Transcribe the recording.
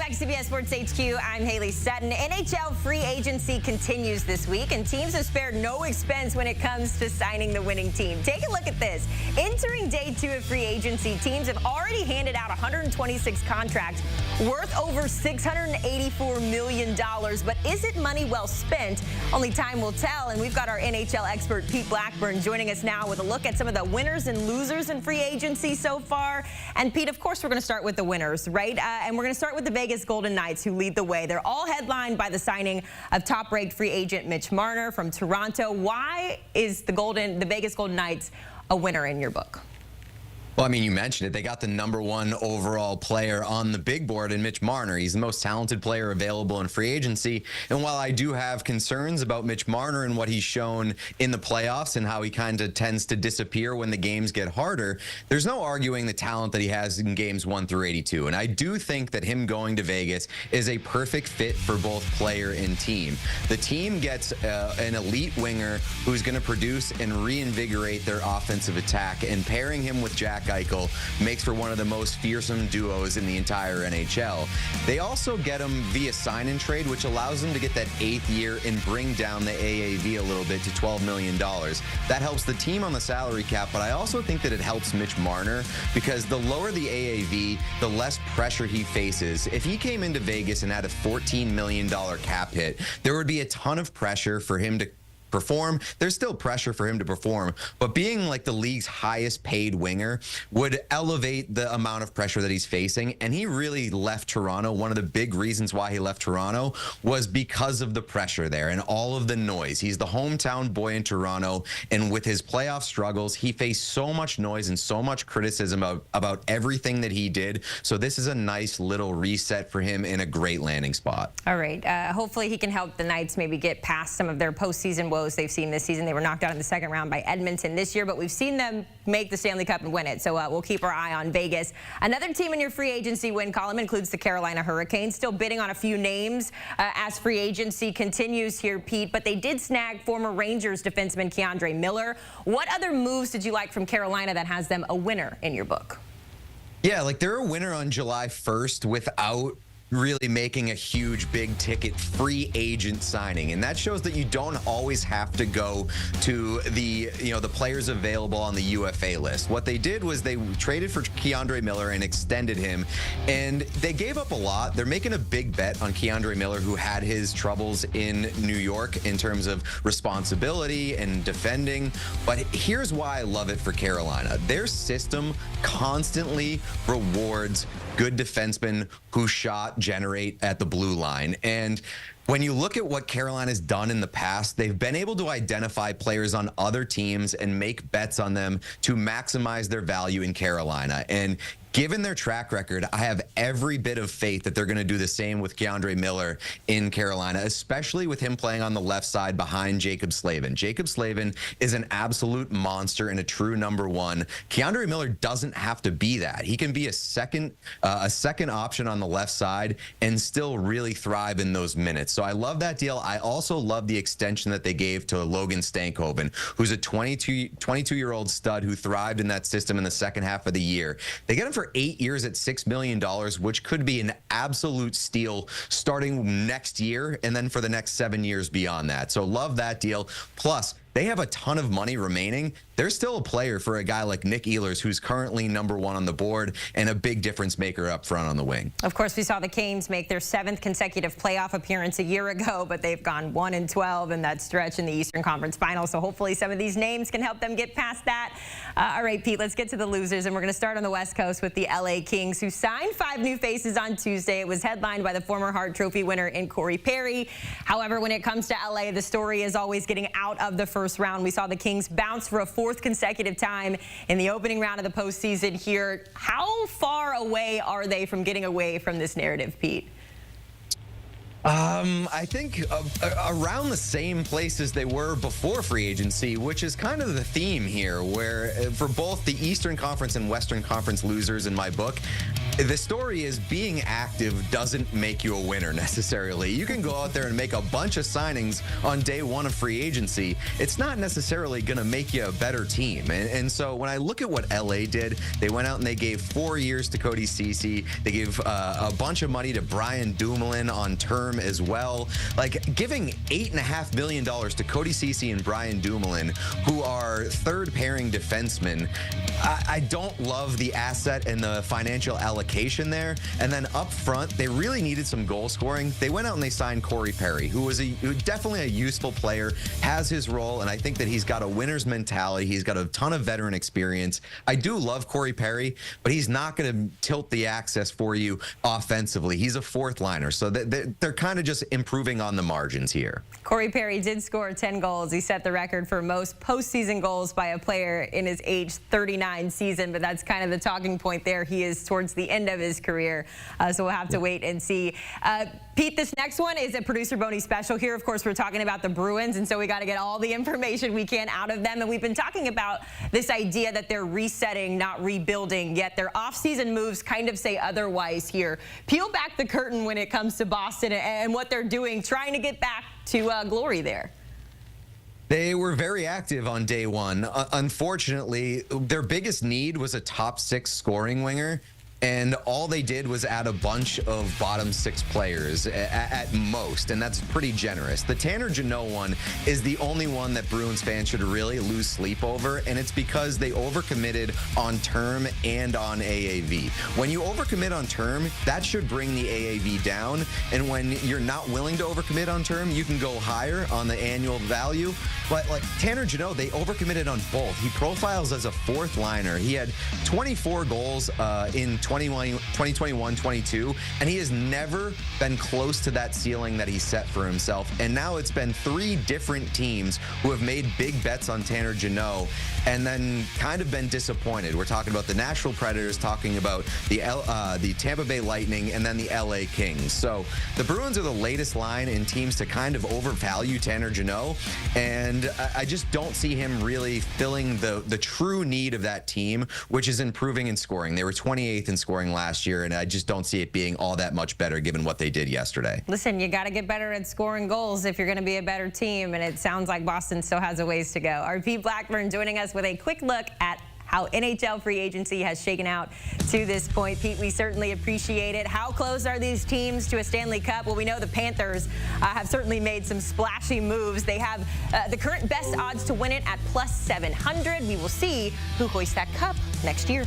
back to CBS Sports HQ. I'm Haley Sutton. NHL Free Agency continues this week, and teams have spared no expense when it comes to signing the winning team. Take a look at this. Entering day 2 of free agency, teams have already handed out 126 contracts worth over $684 million. But is it money well spent? Only time will tell, and we've got our NHL expert Pete Blackburn joining us now with a look at some of the winners and losers in free agency so far. And Pete, of course, we're going to start with the winners, right? And we're going to start with the Vegas Golden Knights, who lead the way. They're all headlined by the signing of top-ranked free agent Mitch Marner from Toronto. Why is the Vegas Golden Knights a winner in your book? Well, I mean, you mentioned it. They got the #1 overall player on the big board in Mitch Marner. He's the most talented player available in free agency. And while I do have concerns about Mitch Marner and what he's shown in the playoffs and how he kind of tends to disappear when the games get harder, there's no arguing the talent that he has in games 1 through 82. And I do think that him going to Vegas is a perfect fit for both player and team. The team gets an elite winger who's going to produce and reinvigorate their offensive attack, and pairing him with Jack Eichel makes for one of the most fearsome duos in the entire NHL. They also get him via sign and trade, which allows them to get that 8th year and bring down the AAV a little bit to $12 million. That helps the team on the salary cap, but I also think that it helps Mitch Marner because the lower the AAV, the less pressure he faces. If he came into Vegas and had a $14 million cap hit, there would be a ton of pressure for him to perform. There's still pressure for him to perform, but being like the league's highest paid winger would elevate the amount of pressure that he's facing. And he really left Toronto. One of the big reasons why he left Toronto was because of the pressure there and all of the noise. He's the hometown boy in Toronto, and with his playoff struggles, he faced so much noise and so much criticism about everything that he did. So this is a nice little reset for him in a great landing spot. All right. Hopefully he can help the Knights maybe get past some of their postseason woes they've seen this season. They were knocked out in the second round by Edmonton this year, but we've seen them make the Stanley Cup and win it. So we'll keep our eye on Vegas. Another team in your free agency win column includes the Carolina Hurricanes, still bidding on a few names as free agency continues here, Pete, but they did snag former Rangers defenseman K'Andre Miller. What other moves did you like from Carolina that has them a winner in your book? Yeah, like they're a winner on July 1st without really making a huge big ticket free agent signing, and that shows that you don't always have to go to the the players available on the UFA list. What they did was they traded for K'Andre Miller and extended him, and they gave up a lot. They're making a big bet on K'Andre Miller, who had his troubles in New York in terms of responsibility and defending. But here's why I love it for Carolina. Their system constantly rewards good defensemen who generate at the blue line. And when you look at what Carolina's done in the past, they've been able to identify players on other teams and make bets on them to maximize their value in Carolina. And given their track record, I have every bit of faith that they're going to do the same with K'Andre Miller in Carolina, especially with him playing on the left side behind Jacob Slavin. Jacob Slavin is an absolute monster and a true #1. K'Andre Miller doesn't have to be that. He can be a second option on the left side and still really thrive in those minutes. So I love that deal. I also love the extension that they gave to Logan Stankoven, who's a 22-year-old stud who thrived in that system in the second half of the year. They get him for 8 years at $6 million, which could be an absolute steal starting next year and then for the next 7 years beyond that. So love that deal. Plus, they have a ton of money remaining. There's still a player for a guy like Nick Ehlers, who's currently #1 on the board and a big difference maker up front on the wing. Of course, we saw the Canes make their 7th consecutive playoff appearance a year ago, but they've gone 1-12 in that stretch in the Eastern Conference Finals. So hopefully some of these names can help them get past that. All right, Pete, let's get to the losers, and we're going to start on the West Coast with the LA Kings, who signed 5 new faces on Tuesday. It was headlined by the former Hart Trophy winner in Corey Perry. However, when it comes to LA, the story is always getting out of the first round. We saw the Kings bounce for a 4th consecutive time in the opening round of the postseason here. How far away are they from getting away from this narrative, Pete? I think around the same places they were before free agency, which is kind of the theme here, where for both the Eastern Conference and Western Conference losers in my book, the story is being active doesn't make you a winner necessarily. You can go out there and make a bunch of signings on day one of free agency. It's not necessarily going to make you a better team. And so when I look at what LA did, they went out and they gave 4 years to Cody Ceci. They gave a bunch of money to Brian Dumoulin on term as well. Like giving $8.5 million to Cody Ceci and Brian Dumoulin, who are third pairing defensemen. I don't love the asset and the financial allocation there. And then up front, they really needed some goal scoring. They went out and they signed Corey Perry, who was definitely a useful player, has his role, and I think that he's got a winner's mentality. He's got a ton of veteran experience. I do love Corey Perry, but he's not going to tilt the axis for you offensively. He's a fourth liner, so they're kind of just improving on the margins here. Corey Perry did score 10 goals. He set the record for most postseason goals by a player in his age 39 season, but that's kind of the talking point there. He is towards the end of his career, so we'll have to wait and see. Pete, this next one is a producer Boney special here. Of course, we're talking about the Bruins, and so we got to get all the information we can out of them. And we've been talking about this idea that they're resetting, not rebuilding, yet their offseason moves kind of say otherwise here. Peel back the curtain when it comes to Boston and what they're doing, trying to get back to glory there. They were very active on day one. Unfortunately, their biggest need was a top six scoring winger. And all they did was add a bunch of bottom six players at most, and that's pretty generous. The Tanner Jeannot one is the only one that Bruins fans should really lose sleep over, and it's because they overcommitted on term and on AAV. When you overcommit on term, that should bring the AAV down, and when you're not willing to overcommit on term, you can go higher on the annual value. But like Tanner Jeannot, they overcommitted on both. He profiles as a fourth liner. He had 24 goals in 2021-22, and he has never been close to that ceiling that he set for himself. And now it's been 3 different teams who have made big bets on Tanner Jeannot and then kind of been disappointed. We're talking about the Nashville Predators, talking about the Tampa Bay Lightning, and then the LA Kings. So the Bruins are the latest line in teams to kind of overvalue Tanner Jeannot, and I just don't see him really filling the true need of that team, which is improving in scoring. They were 28th in scoring last year, and I just don't see it being all that much better given what they did yesterday. Listen, you got to get better at scoring goals if you're going to be a better team, and it sounds like Boston still has a ways to go. Our Pete Blackburn joining us with a quick look at how NHL free agency has shaken out to this point. Pete, we certainly appreciate it. How close are these teams to a Stanley Cup? Well, we know the Panthers have certainly made some splashy moves. They have the current best odds to win it at +700. We will see who hoists that cup next year.